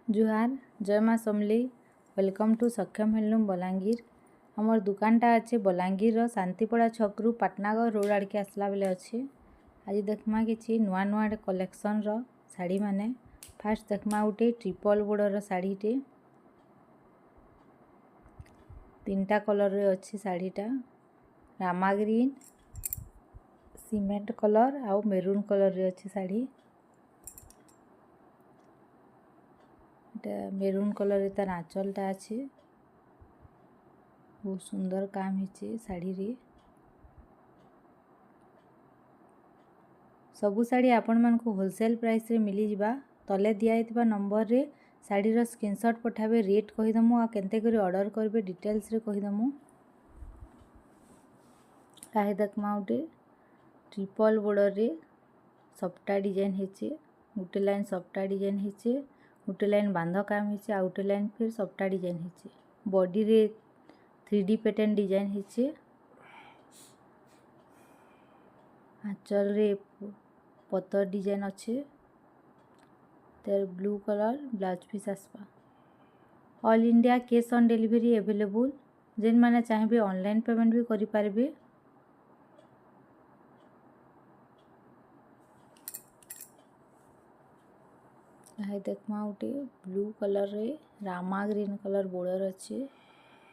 जुहार जय माँ समली welcome to सक्षम हेलूम बलांगीर। हमर दुकानटा अच्छे बलांगीर शांतिपड़ा छकरू पाटनागढ़ रोड आड़के आसला बेले अच्छे। आज देखमा कि नुआ नुआ कलेक्शन रो साड़ी माने। फास्ट देखमा गोटे ट्रिपल बॉर्डर साड़ीटे, तीनटा कलर रे अच्छी साड़ीटा, रामा ग्रीन, सीमेंट कलर आउ मेरून कलर रे अच्छी साड़ी। मेरून कलर रे तार आंचलटा अच्छे, बहुत सुंदर काम हिचे साड़ी रे। सबु साड़ी आपण मान को होलसेल प्राइस रे मिली जिबा। तले दिया हितबा नंबर रे साड़ी रो स्क्रीनशॉट पठाबे, रेट कहिदमु आ केनते करी ऑर्डर करबे डिटेल्स रे कहिदमु। काहे देखमा उटे ट्रिपल बॉर्डर रे सबटा डिजाइन हिचे, गुटे लाइन सबटा डिजाइन हिचे, गुटे लाइन बांध काम हिचे आ गुटे लाइन फिर सबटा डिजाइन हिचे। बॉडी रे 3D पैटर्न डिजाइन हिचे, आंचल रे पत्तर डिजाइन अच्छे, तेर ब्लू कलर ब्लाउज पीस आसपा। All India cash on delivery available, जेन माने चाहिए ऑनलाइन पेमेंट भी करि पारबे। हाय देखमा उटे ब्लू कलर रे रामा ग्रीन कलर बॉर्डर अच्छे।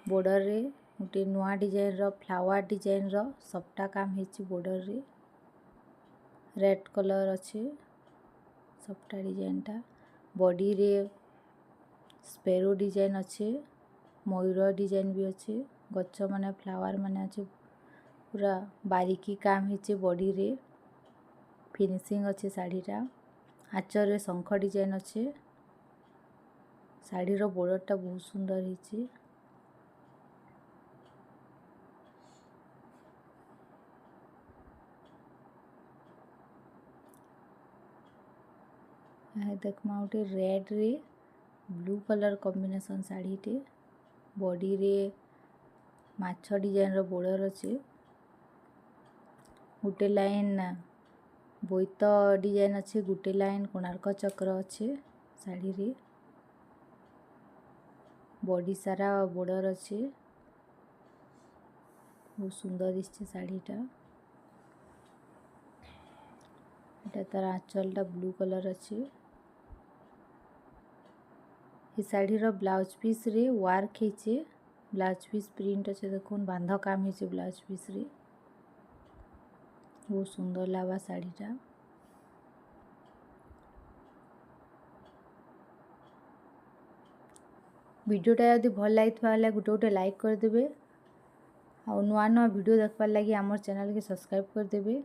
बॉर्डर रे उटे नुआ डिजाइन रो फ्लावर डिजाइन रो सबटा काम हिची। बॉर्डर रे रेड कलर अच्छे सबटा डिजाइनटा। बॉडी रे स्पेरो डिजाइन अच्छे, मयूर डिजाइन भी अच्छे, गच्छ माने फ्लावर माने अच्छे, पूरा बारीकी काम हिचे। बॉडी रे फिनिशिंग अच्छे साड़ीटा। आंचल रे शंख डिजाइन अच्छे, साड़ी रो बॉर्डरटा बहुत सुंदर हिचे। देखमा उटे रेड रे ब्लू कलर कॉम्बिनेशन साड़ीटे। बॉडी रे माछ डिजाइन रो बॉर्डर अच्छे, गुटे लाइन बोईत डिजाइन अच्छे, गुटे लाइन कोणार्क चक्र अच्छे साड़ी रे। बॉडी सारा बॉर्डर अच्छे, बहुत सुंदर दिसছে साड़ीटा। एटा तार आंचलटा ब्लू कलर अच्छे। ये साड़ी रो ब्लाउज पीस रे वर्क हिचे, ब्लाउज पीस प्रिंट अच्छे देखुन, बांध काम हिचे ब्लाउज पीस रे, बहुत सुंदर लावा साड़ीटा। वीडियोटा यदि भल लगी गोटे गोटे लाइक करदेवे आ नुआ नुआ वीडियो देखबार लगी आमर चैनल के सब्सक्राइब करदेवे।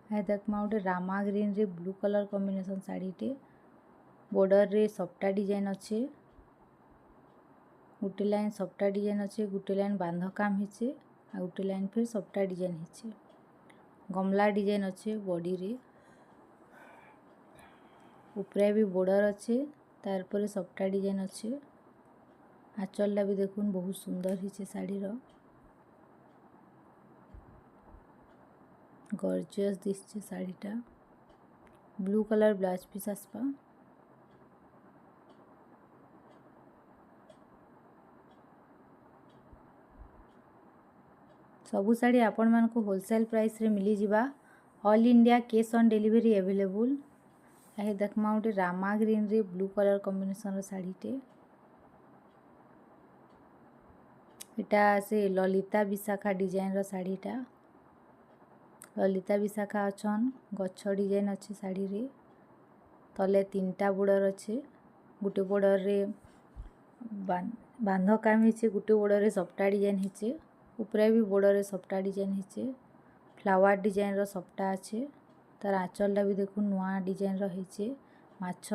है देखमा गोटे रामा ग्रीन रे ब्लू कलर कॉम्बिनेशन साड़ीटे। बॉर्डर रे सबटा डिजाइन अच्छे, गुटे लाइन सबटा डिजाइन अच्छे, गुटे लाइन बांध काम हिचे आ गुटे लाइन फिर सबटा डिजाइन हिचे। गमला डिजाइन अच्छे बॉडी रे, ऊपरे भी बॉर्डर अच्छे, तार पर सबटा डिजाइन अच्छे। आंचलटा भी देखुन बहुत सुंदर हिचे साड़ी रो, गॉर्जियस दिसছে साड़ीटा। ब्लू कलर ब्लाउज पीस आसपा। सबु साड़ी आपण मान को होलसेल प्राइस रे मिली जिबा। All India cash on delivery available. आहे देखमा उटे रामा ग्रीन रे ब्लू कलर कॉम्बिनेशन रो साड़ीटे। एटा से ललिता विशाखा डिजाइन रो साड़ीटा। ललिता विशाखा अछन, गच्छ डिजाइन अच्छे साड़ी रे। तले तीनटा बॉर्डर अच्छे, गुटे बॉर्डर रे बांध काम हिचे, गुटे बॉर्डर रे सबटा डिजाइन हिचे, ऊपरे भी बॉर्डर रे सबटा डिजाइन हिचे। फ्लावर डिजाइन रो सबटा अच्छे, तार आंचलटा भी देखुन नुआ डिजाइन रो हिचे। माछ